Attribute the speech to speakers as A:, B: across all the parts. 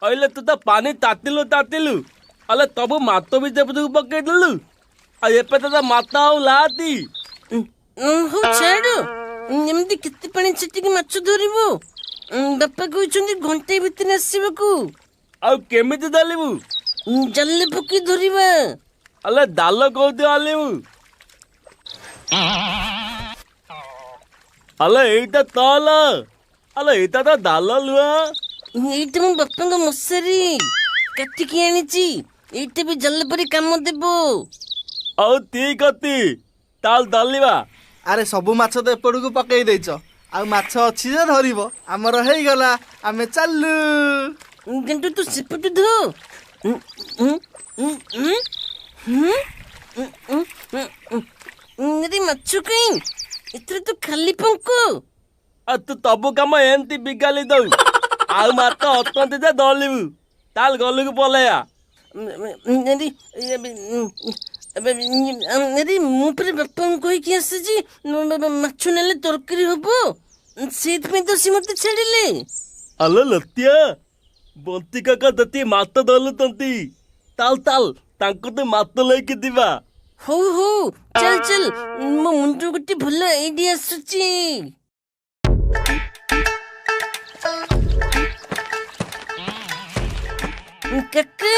A: अइले तू तो पानी तातिलु अले तबु मातो भी जब पकई देलु एपे तो माता आउ लाती
B: हो छाड़ एमती केते पानी छिटिक माछ धरिबो बापा कहउछन्ती घंटे भितर आसीबाकू
A: आउ केमिति दलिबु
B: जल्ले पकी धरिबा
A: अले दाल कोदे आलिबु अले एटा तल अले एटा तो दाल लुआ
B: एइटा मो बापांग मसारी काटिकी आनिची एइटा भी जल्ले परी काम देबो
A: आउ ठीक अति ताल दलिबा
C: अरे सबु माछ तो एपड़ू पकई देच आ माछ अच्छी जे धरिब आमर हो गला आमे चलू
B: गंटू तू सिपट धो अरे माछ कहीं इतरे तो खाली पंको
A: आ तू तबु काम एंती बिगाली दउ आउ मात अतंती जे दलिबु ताल गलु को पलेया
B: अरे मु पर बापा कही कि आसी माछ नेले तरकारी हबो सेतपे तो सी मते छाड़िले
A: अले लतिया बंती काका दती मात दलु तंती ताल ताल तांको तो मात लेके दिबा
B: हो चल चल मो मुंडो गोटे भल आइडिया आसुची काका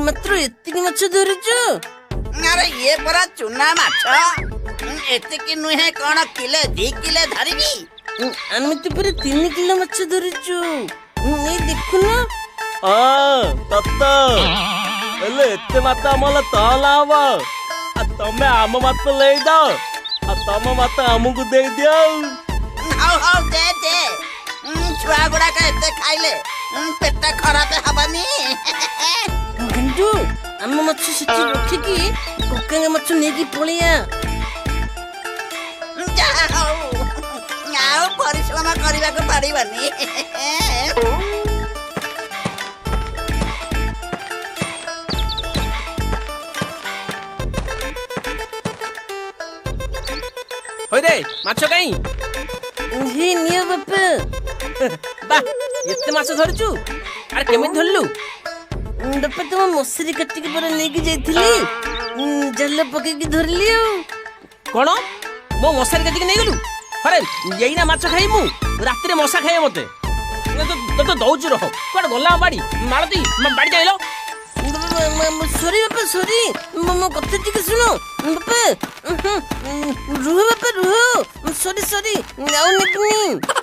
B: मात्र एतिक माछ धरिଛୁ
D: अरे ये परा चुना माछ एतिकी नुहे कौन किले 2 किले धरिबी
B: आमे तो पूरे 3 किलो माछ धरिଛୁ ए देखु ना
A: तत्त एले एते मात आमला ताला हवा आ तमे आम मात ले जाओ आ तम मात हमकु दे दियो
D: हाउ दे छुआ गुड़ा का एते खाइले पेट खराब हबनी
B: गंटू आम माछ सेठी रखिकी कोकांग माछ नेकी पळिया
D: ଆଉ ପରିଶ୍ରମ କରିବାକୁ ପଡିବନି
A: होय रे माछ काई
B: हे नियो बापा
A: बा एते माछ धरचू अरे केमिति धरलु
B: बापा तुम मछली काटिकी पर नेकी जाइथिली जल पकेकी धरली
A: कोन मो मछली काटिकी नै गेलु अरे यही ना माछ खाई मु रात रे मशा खाए मते तो दौज रह कोड गला बाड़ी मारती बाड़ी जाइलो
B: सॉरी बापा सॉरी मो कथा टिके सुनो बापा रुह बापा रुह सॉरी आउ नेकनी